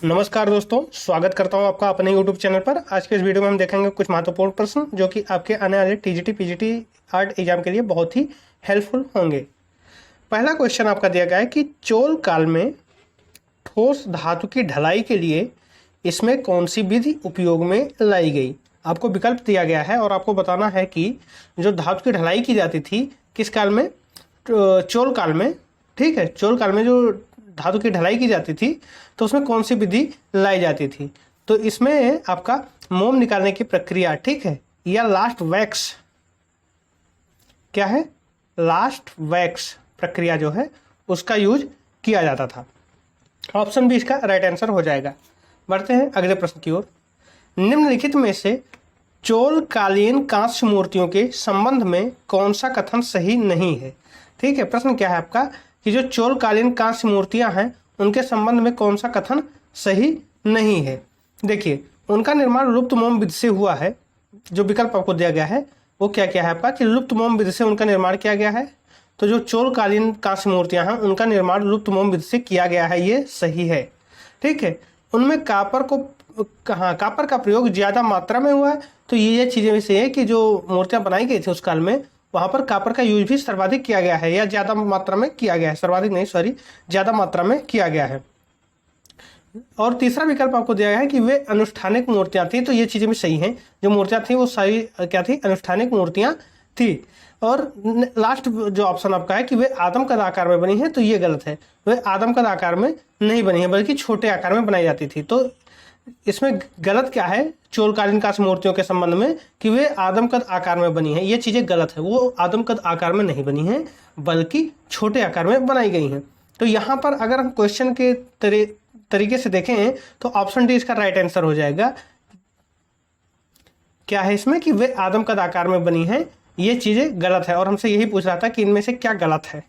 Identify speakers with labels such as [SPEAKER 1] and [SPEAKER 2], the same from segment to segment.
[SPEAKER 1] नमस्कार दोस्तों, स्वागत करता हूं आपका अपने YouTube चैनल पर। आज के इस वीडियो में हम देखेंगे कुछ महत्वपूर्ण प्रश्न जो कि आपके आने वाले टीजीटी पीजीटी आर्ट एग्जाम के लिए बहुत ही हेल्पफुल होंगे। पहला क्वेश्चन आपका दिया गया है कि चोल काल में ठोस धातु की ढलाई के लिए इसमें कौन सी विधि उपयोग में लाई गई। आपको विकल्प दिया गया है और आपको बताना है कि जो धातु की ढलाई की जाती थी किस काल में, चोल काल में। ठीक है, चोल काल में जो धातु की ढलाई की जाती थी तो उसमें कौन सी विधि लाई जाती थी। तो इसमें आपका मोम निकालने की प्रक्रिया, ठीक है, या लास्ट वैक्स, क्या है, लास्ट वैक्स प्रक्रिया जो है उसका यूज किया जाता था। ऑप्शन बी इसका राइट आंसर हो जाएगा। बढ़ते हैं अगले प्रश्न की ओर। निम्नलिखित में से चोल कालीन कांस्य मूर्तियों के संबंध में कौन सा कथन सही नहीं है। ठीक है, प्रश्न क्या है आपका कि जो चोल कालीन कांस्य मूर्तियां हैं उनके संबंध में कौन सा कथन सही नहीं है। देखिए, उनका निर्माण लुप्त मोम विधि से हुआ है। जो विकल्प आपको दिया गया है वो क्या क्या है आपका कि लुप्त मोम विधि से उनका निर्माण किया गया है। तो जो चोल कालीन कांस्य मूर्तियां हैं उनका निर्माण लुप्त मोम विधि से किया गया है, ये सही है। ठीक है, उनमें कापर का प्रयोग ज्यादा मात्रा में हुआ है। तो ये चीजें वैसे है कि जो मूर्तियां बनाई गई थी उस काल में वहां पर कापर का यूज भी सर्वाधिक किया गया है या ज्यादा मात्रा में किया गया है। सर्वाधिक नहीं, सॉरी, ज्यादा मात्रा में किया गया है। और तीसरा विकल्प आपको दिया गया है कि वे अनुष्ठानिक मूर्तियां थी। तो ये चीजें भी सही हैं, जो मूर्तियां थी वो सारी क्या थी, अनुष्ठानिक मूर्तियां थी। और लास्ट जो ऑप्शन आपका है कि वे आदमकद आकार में बनी है, तो ये गलत है। वे आदमकद आकार में नहीं बनी है बल्कि छोटे आकार में बनाई जाती थी। तो इसमें गलत क्या है चोलकालीन कांस्य मूर्तियों के संबंध में कि वे आदमकद आकार में बनी है, ये चीजें गलत है। वो आदमकद आकार में नहीं बनी है बल्कि छोटे आकार में बनाई गई हैं। तो यहाँ पर अगर हम क्वेश्चन के तरीके से देखें तो ऑप्शन डी इसका राइट आंसर हो जाएगा। क्या है इसमें कि वे आदमकद आकार में बनी है, ये चीजें गलत है। और हमसे यही पूछ रहा था कि इनमें से क्या गलत है।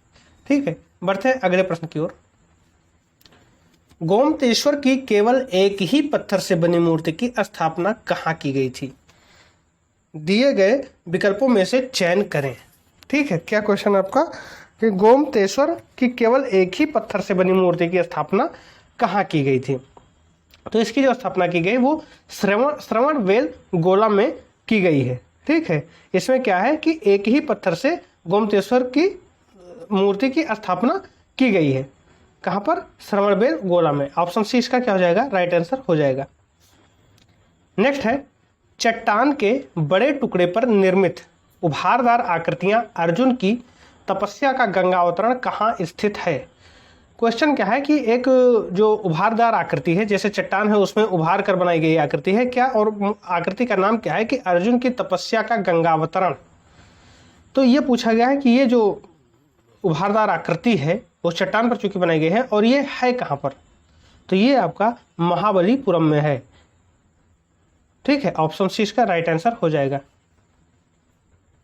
[SPEAKER 1] ठीक है, बढ़ते हैं अगले प्रश्न की ओर। गोमतेश्वर की केवल एक ही पत्थर से बनी मूर्ति की स्थापना कहाँ की गई थी। दिए गए विकल्पों में से चयन करें। ठीक है, क्या क्वेश्चन आपका कि गोमतेश्वर की केवल एक ही पत्थर से बनी मूर्ति की स्थापना कहाँ की गई थी। तो इसकी जो स्थापना की गई वो श्रवण बेल गोला में की गई है। ठीक है, इसमें क्या है कि एक ही पत्थर से गोमतेश्वर की मूर्ति की स्थापना की गई है। कहां पर, श्रवणबेल गोला में। ऑप्शन सी इसका क्या हो जाएगा, राइट आंसर हो जाएगा। नेक्स्ट है, चट्टान के बड़े टुकड़े पर निर्मित उभारदार आकृतियां अर्जुन की तपस्या का गंगावतरण कहां स्थित है। क्वेश्चन क्या है कि एक जो उभारदार आकृति है, जैसे चट्टान है उसमें उभार कर बनाई गई आकृति है क्या, और आकृति का नाम क्या है कि अर्जुन की तपस्या का गंगावतरण। तो ये पूछा गया है कि ये जो उभारदार आकृति है वो चट्टान पर चूंकि बनाई गई है और ये है कहां पर, तो ये आपका महाबलीपुरम में है। ठीक है, ऑप्शन सी इसका राइट आंसर हो जाएगा।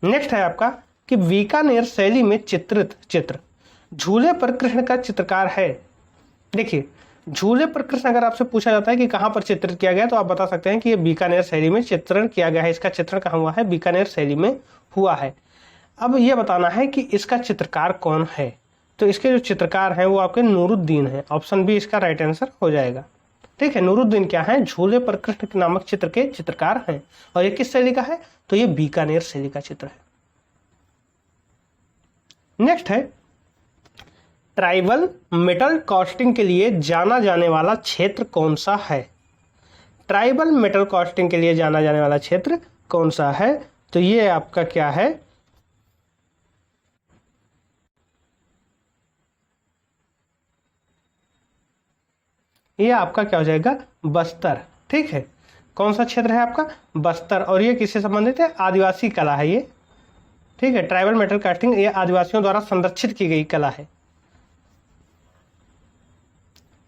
[SPEAKER 1] नेक्स्ट है आपका कि बीकानेर शैली में चित्रित चित्र झूले पर कृष्ण का चित्रकार है। देखिए, झूले पर कृष्ण अगर आपसे पूछा जाता है कि कहां पर चित्रित किया गया तो आप बता सकते हैं कि ये बीकानेर शैली में चित्रण किया गया है। इसका चित्रण कहां हुआ है, बीकानेर शैली में हुआ है। अब यह बताना है कि इसका चित्रकार कौन है। तो इसके जो चित्रकार हैं वो आपके नूरुद्दीन हैं। ऑप्शन बी इसका राइट आंसर हो जाएगा। ठीक है, नूरुद्दीन क्या है, झूले पर कृष्ण नामक चित्र के चित्रकार हैं। और ये किस शैली का है, तो ये बीकानेर शैली का चित्र है। नेक्स्ट है, ट्राइबल मेटल कास्टिंग के लिए जाना जाने वाला क्षेत्र कौन सा है। ट्राइबल मेटल कास्टिंग के लिए जाना जाने वाला क्षेत्र कौन सा है, तो ये आपका क्या है, ये आपका क्या हो जाएगा, बस्तर। ठीक है, कौन सा क्षेत्र है आपका, बस्तर। और ये किससे संबंधित है, आदिवासी कला है ये। ठीक है, ट्राइबल मेटल कास्टिंग ये आदिवासियों द्वारा संरक्षित की गई कला है।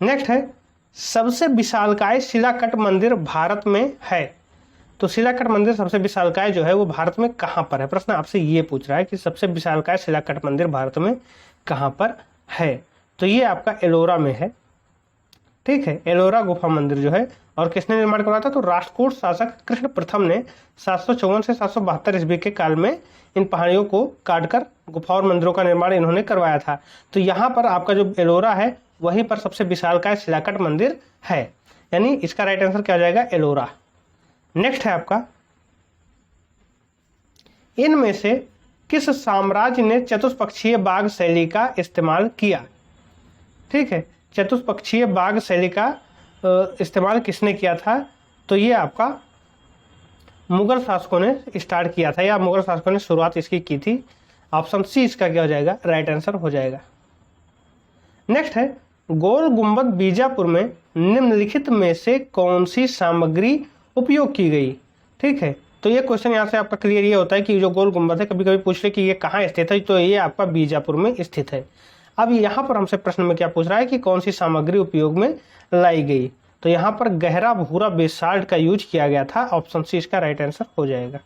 [SPEAKER 1] नेक्स्ट है, सबसे विशालकाय शिलाकट मंदिर भारत में है। तो शिलाकट मंदिर सबसे विशालकाय जो है वो भारत में कहां पर है। प्रश्न आपसे ये पूछ रहा है कि सबसे विशालकाय शिलाकट मंदिर भारत में कहां पर है। तो ये आपका एलोरा में है। ठीक है, एलोरा गुफा मंदिर जो है, और किसने निर्माण करवाया था, तो राष्ट्रकूट शासक कृष्ण प्रथम ने 754 से 772 ईस्वी के काल में इन पहाड़ियों को काटकर गुफा और मंदिरों का निर्माण इन्होंने करवाया था। तो यहाँ पर आपका जो एलोरा है वहीं पर सबसे विशालकाय शिलाकट मंदिर है, यानी इसका राइट आंसर क्या हो जाएगा, एलोरा। नेक्स्ट है आपका, इनमें से किस साम्राज्य ने चतुष्पक्षीय बाग शैली का इस्तेमाल किया। ठीक है, चतुष्पक्षीय बाग शैली का इस्तेमाल किसने किया था, तो ये आपका मुगल शासकों ने स्टार्ट किया था, या मुगल शासकों ने शुरुआत इसकी की थी। ऑप्शन सी इसका क्या हो जाएगा, राइट आंसर हो जाएगा। नेक्स्ट है, गोल गुंबद बीजापुर में निम्नलिखित में से कौन सी सामग्री उपयोग की गई। ठीक है, तो ये क्वेश्चन यहाँ से आपका क्लियर ये होता है कि जो गोल गुंबद है, कभी कभी पूछ ले कि ये कहाँ स्थित है, तो ये आपका बीजापुर में स्थित है। अब यहाँ पर हमसे प्रश्न में क्या पूछ रहा है कि कौन सी सामग्री उपयोग में लाई गई, तो यहाँ पर गहरा भूरा बेसाल्ट का यूज किया गया था। ऑप्शन सी इसका राइट आंसर हो जाएगा।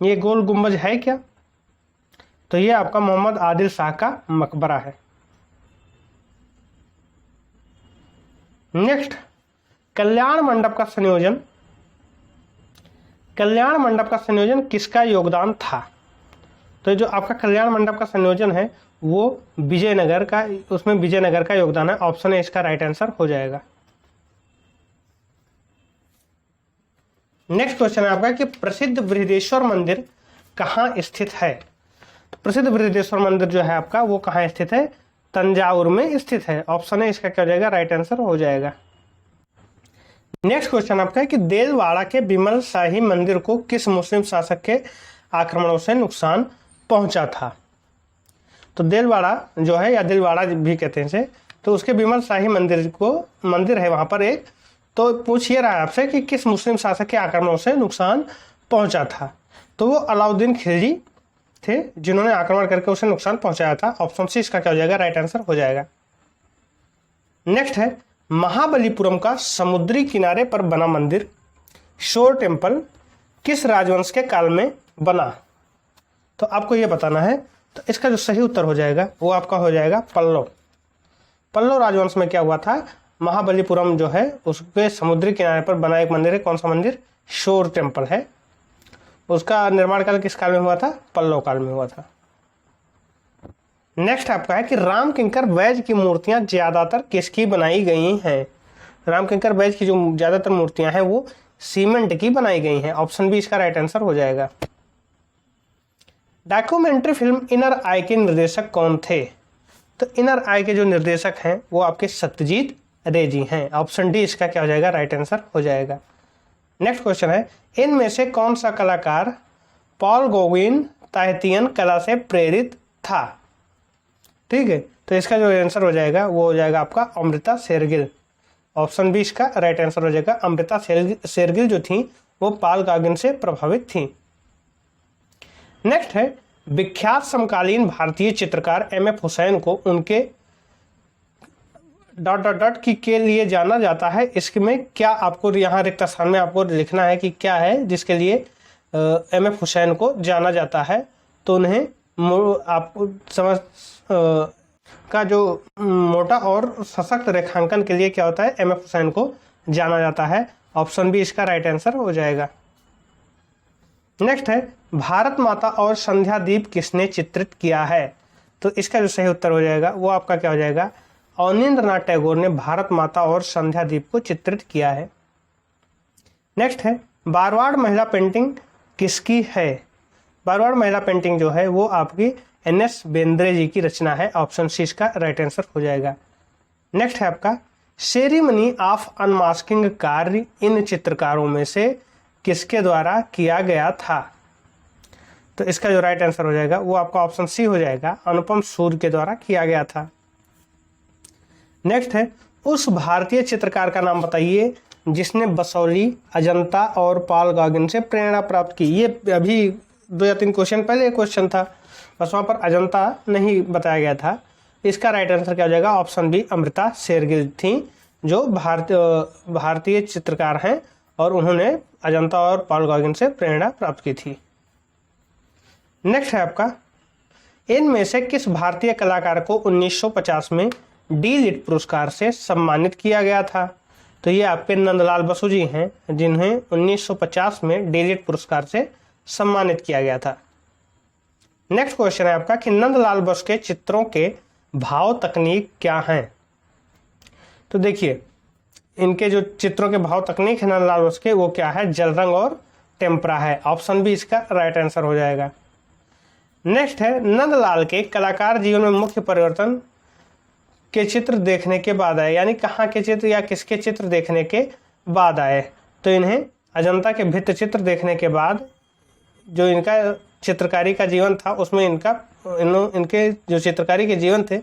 [SPEAKER 1] ये गोल गुंबज है क्या, तो ये आपका मोहम्मद आदिल शाह का मकबरा है। नेक्स्ट, कल्याण मंडप का संयोजन किसका योगदान था। तो जो आपका कल्याण मंडप का संयोजन है वो विजयनगर का, उसमें विजयनगर का योगदान है। ऑप्शन है इसका राइट आंसर हो जाएगा। नेक्स्ट क्वेश्चन है आपका कि प्रसिद्ध बृहदेश्वर मंदिर कहाँ स्थित है। तो प्रसिद्ध बृहदेश्वर मंदिर जो है आपका वो कहाँ स्थित है, तंजावुर में स्थित है। ऑप्शन है इसका क्या हो जाएगा, राइट आंसर हो जाएगा। नेक्स्ट क्वेश्चन आपका है कि देलवाड़ा के बिमल शाही मंदिर को किस मुस्लिम शासक के आक्रमणों से नुकसान पहुंचा था। तो देलवाड़ा जो है, या दिलवाड़ा भी कहते हैं इसे, तो उसके बिमल शाही मंदिर है वहां पर एक, तो पूछ ये रहा है आपसे कि किस मुस्लिम शासक के आक्रमणों से नुकसान पहुंचा था। तो वो अलाउद्दीन खिलजी थे जिन्होंने आक्रमण करके उसे नुकसान पहुंचाया था। ऑप्शन सी इसका क्या हो जाएगा, राइट आंसर हो जाएगा। नेक्स्ट है, महाबलीपुरम का समुद्री किनारे पर बना मंदिर शोर टेम्पल किस राजवंश के काल में बना। तो आपको ये बताना है, तो इसका जो सही उत्तर हो जाएगा वो आपका हो जाएगा पल्लव राजवंश में क्या हुआ था, महाबलीपुरम जो है उसके समुद्री किनारे पर बना एक मंदिर है। कौन सा मंदिर, शोर टेम्पल है। उसका निर्माण काल किस काल में हुआ था, पल्लव काल में हुआ था। नेक्स्ट आपका है कि राम किंकर बैज की मूर्तियां ज्यादातर किसकी बनाई गई हैं। राम किंकर बैज की जो ज्यादातर मूर्तियां हैं वो सीमेंट की बनाई गई हैं। ऑप्शन बी इसका राइट आंसर हो जाएगा। डॉक्यूमेंट्री फिल्म इनर आई के निर्देशक कौन थे। तो इनर आई के जो निर्देशक हैं वो आपके सत्यजीत रे जी हैं। ऑप्शन डी इसका क्या हो जाएगा, राइट आंसर हो जाएगा। नेक्स्ट क्वेश्चन है, इनमें से कौन सा कलाकार पॉल गॉगिन ताहितियन कला से प्रेरित था। ठीक है, तो इसका जो आंसर हो जाएगा वो हो जाएगा आपका अमृता शेरगिल। ऑप्शन बी इसका राइट आंसर हो जाएगा। अमृता शेरगिल जो थी वो पॉल गॉगिन से प्रभावित थी। नेक्स्ट है, विख्यात समकालीन भारतीय चित्रकार एम.एफ. हुसैन को उनके ... की के लिए जाना जाता है। इसमें क्या आपको यहाँ रिक्त स्थान में आपको लिखना है कि क्या है जिसके लिए एम.एफ. हुसैन को जाना जाता है। तो उन्हें आपको समझ का जो मोटा और सशक्त रेखांकन के लिए क्या होता है, एम.एफ. हुसैन को जाना जाता है। ऑप्शन बी इसका राइट आंसर हो जाएगा। नेक्स्ट है, भारत माता और संध्या दीप किसने चित्रित किया है। तो इसका जो सही उत्तर हो जाएगा वो आपका क्या हो जाएगा, अवनींद्रनाथ टैगोर ने भारत माता और संध्या दीप को चित्रित किया है। नेक्स्ट है, बारवाड़ महिला पेंटिंग किसकी है। बारवाड़ महिला पेंटिंग जो है वो आपकी एन.एस. बेंद्रे जी की रचना है। ऑप्शन सी इसका राइट आंसर हो जाएगा। नेक्स्ट है आपका, सेरेमनी ऑफ अनमास्किंग कार्य इन चित्रकारों में से किसके द्वारा किया गया था। तो इसका जो राइट आंसर हो जाएगा वो आपका ऑप्शन सी हो जाएगा, अनुपम सूद के द्वारा किया गया था। नेक्स्ट है, उस भारतीय चित्रकार का नाम बताइए जिसने बसौली, अजंता और पॉल गॉगिन से प्रेरणा प्राप्त की। ये अभी 2 या 3 क्वेश्चन पहले एक क्वेश्चन था, बस वहाँ पर अजंता नहीं बताया गया था। इसका राइट आंसर क्या हो जाएगा, ऑप्शन बी अमृता शेरगिल थी जो भारतीय चित्रकार हैं और उन्होंने अजंता और पॉल गॉगिन से प्रेरणा प्राप्त की थी। नेक्स्ट है आपका, इनमें से किस भारतीय कलाकार को 1950 में डी लिट पुरस्कार से सम्मानित किया गया था। तो ये आपके नंदलाल बसु जी हैं जिन्हें 1950 में डी लिट पुरस्कार से सम्मानित किया गया था। नेक्स्ट क्वेश्चन है आपका कि नंदलाल बोस के चित्रों के भाव तकनीक क्या हैं। तो देखिए इनके जो चित्रों के भाव तकनीक है नंदलाल बोस के, वो क्या है, जल रंग और टेम्परा है। ऑप्शन बी इसका राइट आंसर हो जाएगा। नेक्स्ट है नंदलाल के कलाकार जीवन में मुख्य परिवर्तन के चित्र देखने के बाद आए, यानी कहाँ के चित्र या किसके चित्र देखने के बाद आए। तो इन्हें अजंता के भित्ति चित्र देखने के बाद जो इनका चित्रकारी का जीवन था उसमें इनके जो चित्रकारी के जीवन थे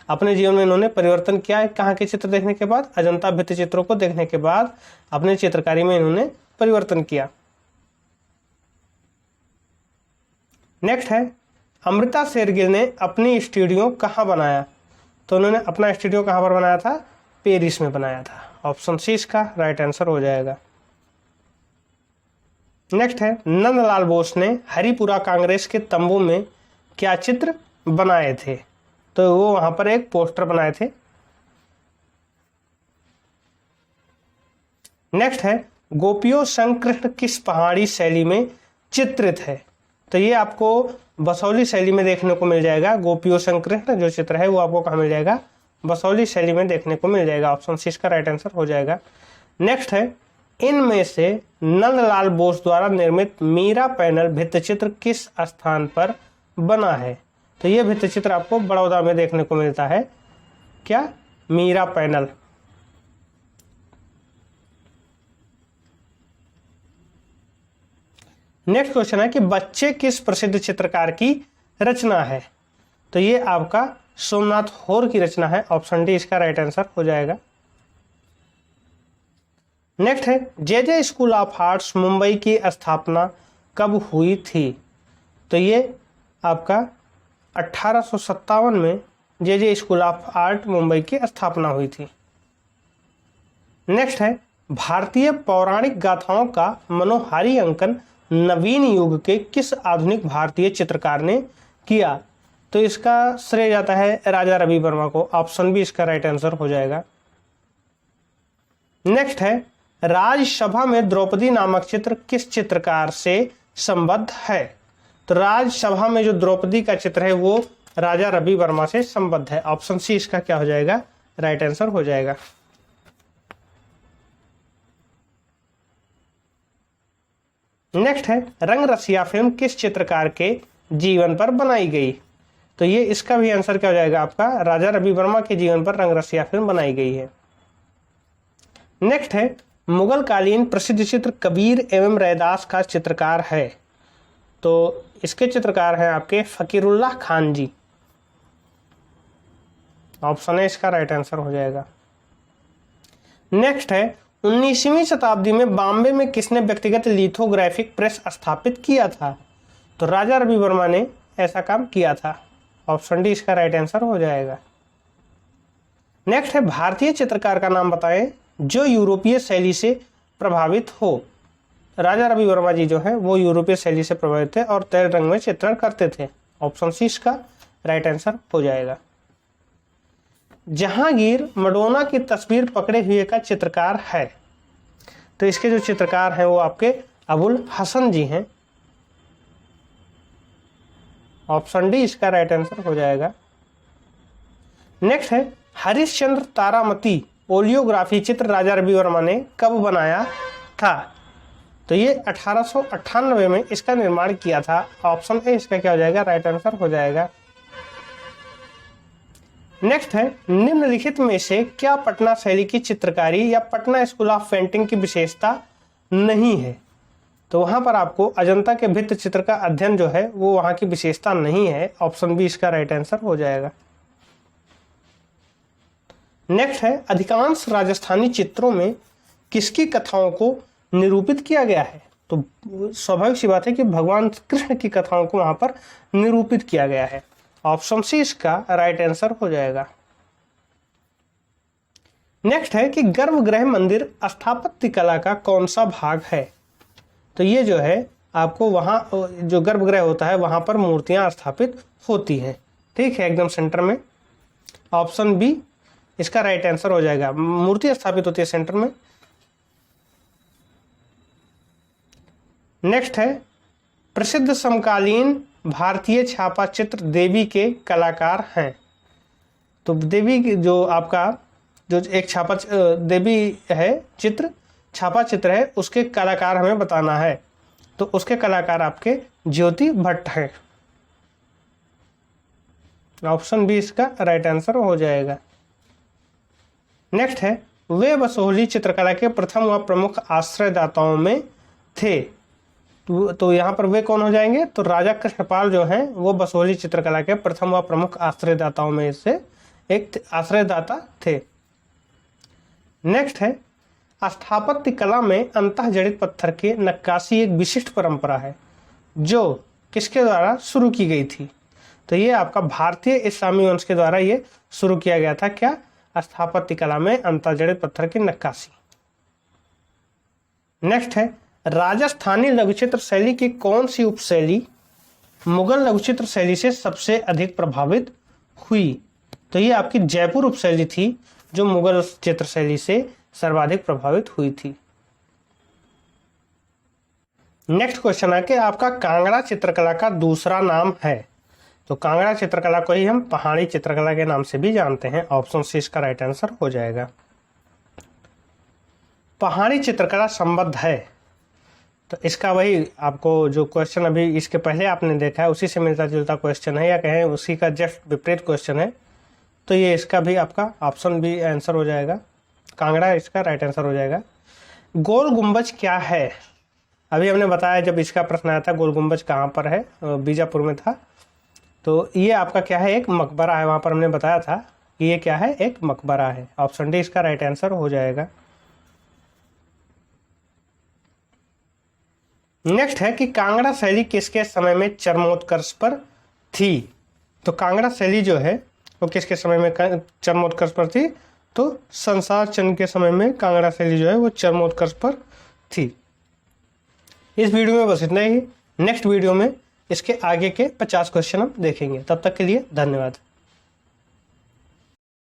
[SPEAKER 1] अपने जीवन में इन्होंने परिवर्तन किया है। कहाँ के चित्र देखने के बाद, अजंता भित्ति चित्रों को देखने के बाद अपने चित्रकारी में इन्होंने परिवर्तन किया। नेक्स्ट है अमृता शेरगिल ने अपनी स्टूडियो कहाँ बनाया। तो उन्होंने अपना स्टूडियो कहाँ पर बनाया था, पेरिस में बनाया था। ऑप्शन सी इसका राइट आंसर हो जाएगा। नेक्स्ट है नंदलाल बोस ने हरिपुरा कांग्रेस के तंबू में क्या चित्र बनाए थे। तो वो वहां पर एक पोस्टर बनाए थे। नेक्स्ट है गोपियों संग कृष्ण किस पहाड़ी शैली में चित्रित है। तो ये आपको बसौली शैली में देखने को मिल जाएगा। गोपियों संग कृष्ण जो चित्र है वो आपको कहाँ मिल जाएगा, बसौली शैली में देखने को मिल जाएगा। ऑप्शन सी इसका राइट आंसर हो जाएगा। नेक्स्ट है इनमें से नंदलाल बोस द्वारा निर्मित मीरा पैनल भित्तिचित्र किस स्थान पर बना है। तो ये भित्तिचित्र आपको बड़ौदा में देखने को मिलता है। क्या, मीरा पैनल। नेक्स्ट क्वेश्चन है कि बच्चे किस प्रसिद्ध चित्रकार की रचना है। तो ये आपका सोमनाथ होर की रचना है। ऑप्शन डी इसका राइट आंसर हो जाएगा। नेक्स्ट है जे स्कूल ऑफ आर्ट्स मुंबई की स्थापना कब हुई थी। तो ये आपका 1857 में जे स्कूल ऑफ आर्ट मुंबई की स्थापना हुई थी। नेक्स्ट है भारतीय पौराणिक गाथाओं का मनोहारी अंकन नवीन युग के किस आधुनिक भारतीय चित्रकार ने किया। तो इसका श्रेय जाता है राजा रवि वर्मा को। ऑप्शन बी इसका राइट आंसर हो जाएगा। नेक्स्ट है राजसभा में द्रौपदी नामक चित्र किस चित्रकार से संबद्ध है। तो राजसभा में जो द्रौपदी का चित्र है वो राजा रवि वर्मा से संबद्ध है। ऑप्शन सी इसका क्या हो जाएगा, राइट आंसर हो जाएगा। नेक्स्ट है रंगरसिया फिल्म किस चित्रकार के जीवन पर बनाई गई। तो ये इसका भी आंसर क्या हो जाएगा आपका, राजा रवि वर्मा के जीवन पर रंगरसिया फिल्म बनाई गई है। नेक्स्ट है मुगल कालीन प्रसिद्ध चित्र कबीर एवं रैदास का चित्रकार है। तो इसके चित्रकार हैं आपके फकीरुल्लाह खान जी। ऑप्शन है इसका राइट आंसर हो जाएगा। नेक्स्ट है 19वीं शताब्दी में बॉम्बे में किसने व्यक्तिगत लिथोग्राफिक प्रेस स्थापित किया था। तो राजा रवि वर्मा ने ऐसा काम किया था। ऑप्शन डी इसका राइट आंसर हो जाएगा। नेक्स्ट है भारतीय चित्रकार का नाम बताएं जो यूरोपीय शैली से प्रभावित हो। राजा रवि वर्मा जी जो है वो यूरोपीय शैली से प्रभावित थे और तेल रंग में चित्रण करते थे। ऑप्शन सी इसका राइट आंसर हो जाएगा। जहांगीर मडोना की तस्वीर पकड़े हुए का चित्रकार है। तो इसके जो चित्रकार हैं वो आपके अबुल हसन जी हैं। ऑप्शन डी इसका राइट आंसर हो जाएगा। नेक्स्ट है हरिश्चंद्र तारामती ओलियोग्राफी चित्र राजा रवि वर्मा ने कब बनाया था। तो ये 1898 में इसका निर्माण किया था। ऑप्शन ए इसका क्या हो जाएगा, राइट आंसर हो जाएगा। नेक्स्ट है निम्नलिखित में से क्या पटना शैली की चित्रकारी या पटना स्कूल ऑफ पेंटिंग की विशेषता नहीं है। तो वहां पर आपको अजंता के भित्ति चित्र का अध्ययन जो है वो वहां की विशेषता नहीं है। ऑप्शन बी इसका राइट आंसर हो जाएगा। नेक्स्ट है अधिकांश राजस्थानी चित्रों में किसकी कथाओं को निरूपित किया गया है। तो स्वाभाविक सी बात है कि भगवान कृष्ण की कथाओं को वहां पर निरूपित किया गया है। ऑप्शन सी इसका राइट आंसर हो जाएगा। नेक्स्ट है कि गर्भगृह मंदिर स्थापत्य कला का कौन सा भाग है। तो ये जो है आपको वहां जो गर्भगृह होता है वहां पर मूर्तियां स्थापित होती हैं। ठीक है, एकदम सेंटर में। ऑप्शन बी इसका राइट आंसर हो जाएगा। मूर्ति स्थापित होती है सेंटर में। नेक्स्ट है प्रसिद्ध समकालीन भारतीय छापा चित्र देवी के कलाकार हैं? तो देवी की जो आपका जो एक छापा देवी है चित्र, छापा चित्र है, उसके कलाकार हमें बताना है। तो उसके कलाकार आपके ज्योति भट्ट हैं। ऑप्शन बी इसका राइट आंसर हो जाएगा। नेक्स्ट है, वे बसोहली चित्रकला के प्रथम व प्रमुख आश्रयदाताओं में थे। तो यहाँ पर वे कौन हो जाएंगे? तो राजा कृष्णपाल जो हैं वो बसोहली चित्रकला के प्रथम व प्रमुख आश्रयदाताओं में से एक आश्रयदाता थे। नेक्स्ट है, स्थापत्य कला में अंतःजड़ित पत्थर के नक्काशी एक विशिष्ट परंपरा है जो किसके द्वारा शुरू की गई थी? तो ये आपका भारतीय इस्लामी वंश के द्वारा ये शुरू किया गया था। क्या? स्थापत्य कला में अंतःजड़ित पत्थर की नक्काशी। नेक्स्ट है, राजस्थानी लघुचित्र शैली की कौन सी उपशैली मुगल लघुचित्र शैली से सबसे अधिक प्रभावित हुई? तो ये आपकी जयपुर उपशैली थी जो मुगल चित्र शैली से सर्वाधिक प्रभावित हुई थी। नेक्स्ट क्वेश्चन है कि आपका कांगड़ा चित्रकला का दूसरा नाम है। तो कांगड़ा चित्रकला को ही हम पहाड़ी चित्रकला के नाम से भी जानते हैं। ऑप्शन सी इसका राइट आंसर हो जाएगा। पहाड़ी चित्रकला संबद्ध है, तो इसका वही आपको जो क्वेश्चन अभी इसके पहले आपने देखा है उसी से मिलता जुलता क्वेश्चन है, या कहें उसी का जस्ट विपरीत क्वेश्चन है। तो ये इसका भी आपका ऑप्शन बी आंसर हो जाएगा। कांगड़ा इसका राइट आंसर हो जाएगा। गोल गुंबज क्या है? अभी हमने बताया जब इसका प्रश्न आया था गोल गुंबज कहाँ पर है, बीजापुर में था। तो ये आपका क्या है? एक मकबरा है। वहाँ पर हमने बताया था कि ये क्या है? एक मकबरा है। ऑप्शन डी इसका राइट आंसर हो जाएगा। नेक्स्ट है कि कांगड़ा शैली किसके समय में चरमोत्कर्ष पर थी? तो कांगड़ा शैली जो है वो किसके समय में चरमोत्कर्ष पर थी? तो संसार चंद के समय में कांगड़ा शैली जो है वो चरमोत्कर्ष पर थी। इस वीडियो में बस इतना ही। नेक्स्ट वीडियो में इसके आगे के 50 क्वेश्चन हम देखेंगे। तब तक के लिए धन्यवाद।